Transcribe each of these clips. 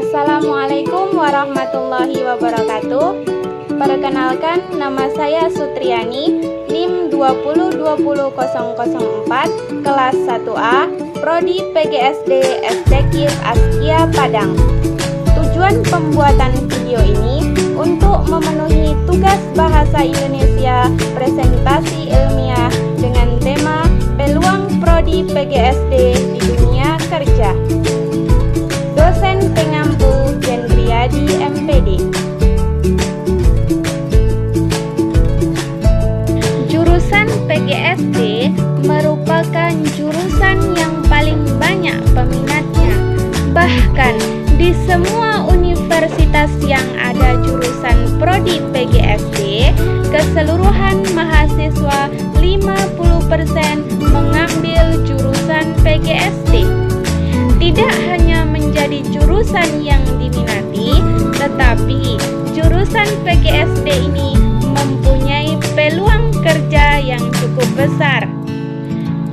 Assalamualaikum warahmatullahi wabarakatuh. Perkenalkan, nama saya Sutriani, NIM 2020004, kelas 1A, Prodi PGSD SDKIP Askia Padang. Tujuan pembuatan video ini untuk memenuhi tugas bahasa Indonesia presentasi ilmiah dengan tema peluang Prodi PGSD di dunia kerja. Dosen pengampu Jendriadi MPD. Jurusan PGSD merupakan jurusan yang paling banyak peminatnya. Bahkan di semua universitas yang ada jurusan Prodi PGSD, keseluruhan mahasiswa 50% mengambil jurusan PGSD. Tidak hanya menjadi jurusan yang diminati, tetapi jurusan PGSD ini mempunyai peluang kerja yang cukup besar.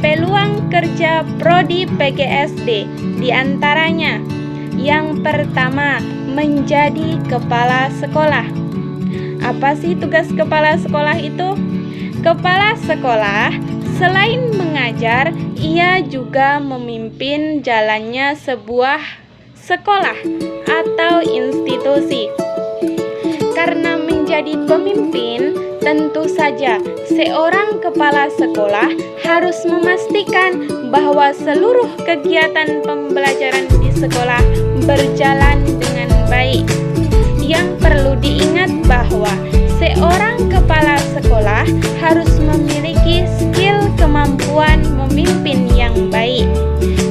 Peluang kerja Prodi PGSD diantaranya: yang pertama, menjadi kepala sekolah. Apa sih tugas kepala sekolah itu? Kepala sekolah selain mengajar, ia juga memimpin jalannya sebuah sekolah atau institusi. Karena menjadi pemimpin, tentu saja seorang kepala sekolah harus memastikan bahwa seluruh kegiatan pembelajaran di sekolah berjalan dengan baik. Yang perlu diingat bahwa seorang kepala sekolah harus memiliki skill kemampuan memimpin yang baik.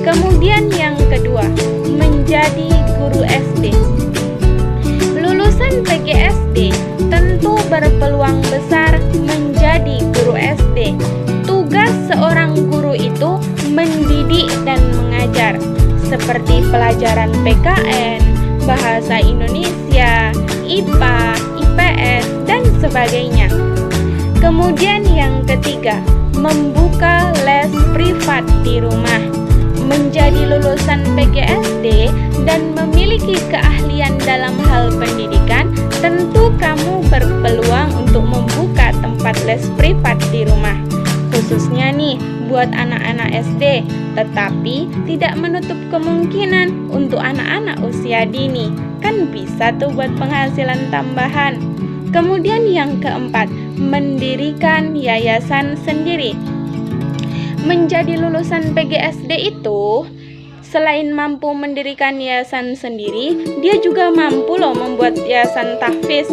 Kemudian yang kedua, menjadi guru SD. Lulusan PGSD tentu berpeluang besar menjadi guru SD. Tugas seorang guru itu mendidik dan mengajar, seperti pelajaran PKN, bahasa Indonesia, IPA, IPS, dan sebagainya. Kemudian yang ketiga, membuka les privat di rumah. Menjadi lulusan PGSD dan memiliki keahlian dalam hal pendidikan, tentu kamu berpeluang untuk membuka tempat les privat di rumah. Khususnya nih buat anak-anak SD, tetapi tidak menutup kemungkinan untuk anak-anak usia dini. Kan bisa tuh buat penghasilan tambahan. Kemudian yang keempat, mendirikan yayasan sendiri. Menjadi lulusan PGSD itu, selain mampu mendirikan yayasan sendiri, dia juga mampu loh membuat yayasan tahfiz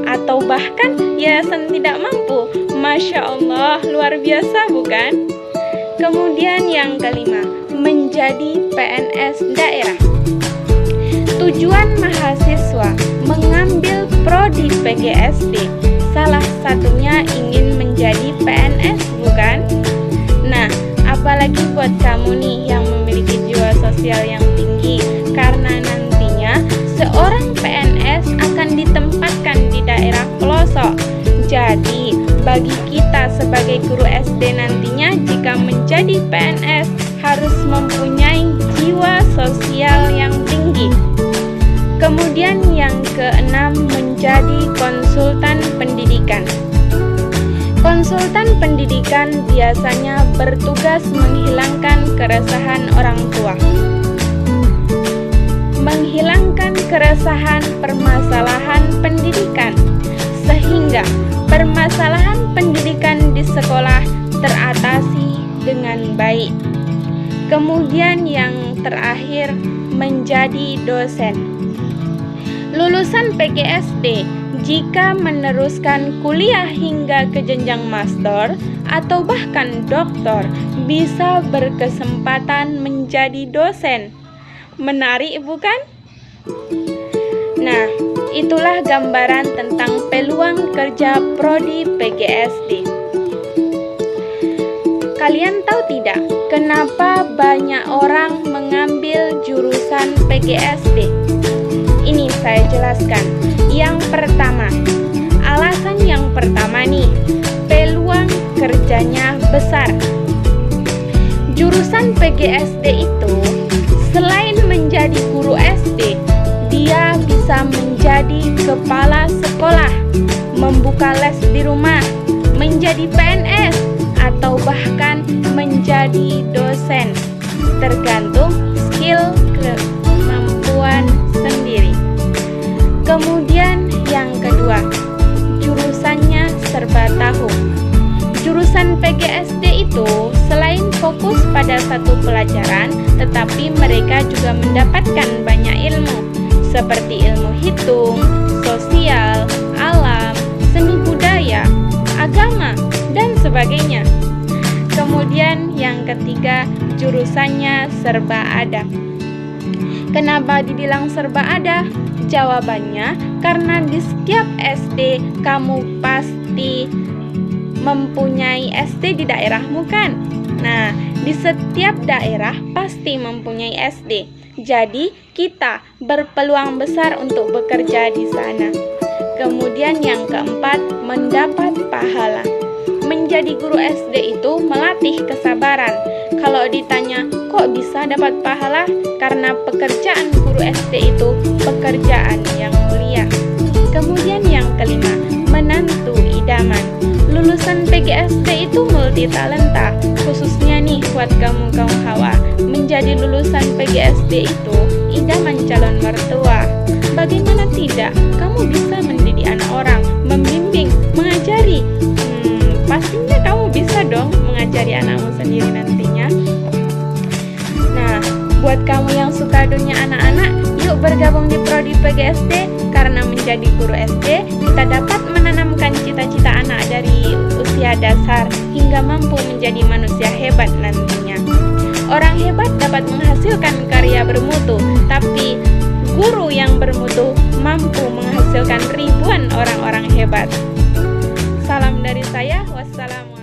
atau bahkan yayasan tidak mampu. Masya Allah, luar biasa bukan? Kemudian yang kelima, menjadi PNS daerah. Tujuan mahasiswa mengambil Prodi PGSD salah satunya ingin menjadi PNS, bukan? Nah, apalagi buat kamu nih yang memiliki jiwa sosial yang tinggi, karena nantinya seorang PNS akan ditempatkan di daerah pelosok. Jadi, bagi kita sebagai guru SD nantinya jika menjadi PNS harus mempunyai jiwa sosial yang tinggi. Kemudian yang keenam, menjadi konsultan pendidikan. Konsultan pendidikan biasanya bertugas menghilangkan keresahan orang tua. Menghilangkan keresahan permasalahan pendidikan, sehingga permasalahan pendidikan di sekolah teratasi dengan baik. Kemudian yang terakhir, menjadi dosen. Lulusan PGSD jika meneruskan kuliah hingga ke jenjang master atau bahkan doktor, bisa berkesempatan menjadi dosen. Menarik bukan? Nah, itulah gambaran tentang peluang kerja Prodi PGSD. Kalian tahu tidak, kenapa banyak orang mengambil jurusan PGSD? Ini saya jelaskan. Yang pertama, alasan yang pertama nih, peluang kerjanya besar. Jurusan PGSD itu selain menjadi guru SD, kepala sekolah, membuka les di rumah, menjadi PNS, atau bahkan menjadi dosen. Tergantung skill kemampuan sendiri. Kemudian yang kedua, jurusannya serba tahu. Jurusan PGSD itu selain fokus pada satu pelajaran, tetapi mereka juga mendapatkan banyak ilmu, seperti ilmu hitung, sosial, alam, seni budaya, agama, dan sebagainya. Kemudian yang ketiga, jurusannya serba ada. Kenapa dibilang serba ada? Jawabannya, karena di setiap SD kamu pasti mempunyai SD di daerahmu kan? Nah, di setiap daerah pasti mempunyai SD. Jadi, kita berpeluang besar untuk bekerja di sana. Kemudian yang keempat, mendapat pahala. Menjadi guru SD itu melatih kesabaran. Kalau ditanya, kok bisa dapat pahala? Karena pekerjaan guru SD itu pekerjaan yang mulia. Kemudian yang kelima, menantu idaman. Lulusan PGSD itu multi talenta, khususnya nih buat kamu kaum hawa. Menjadi lulusan PGSD itu idaman calon mertua. Bagaimana tidak? Kamu bisa mendidik anak orang, membimbing, mengajari. Pastinya kamu bisa dong mengajari anakmu sendiri nantinya. Nah, buat kamu yang suka dunia anak-anak, yuk bergabung di Prodi PGSD. Karena menjadi guru SD, kita dapat menanamkan cita-cita anak dari usia dasar hingga mampu menjadi manusia hebat nantinya. Orang hebat dapat menghasilkan karya bermutu, tapi guru yang bermutu mampu menghasilkan ribuan orang-orang hebat. Salam dari saya, wassalamualaikum.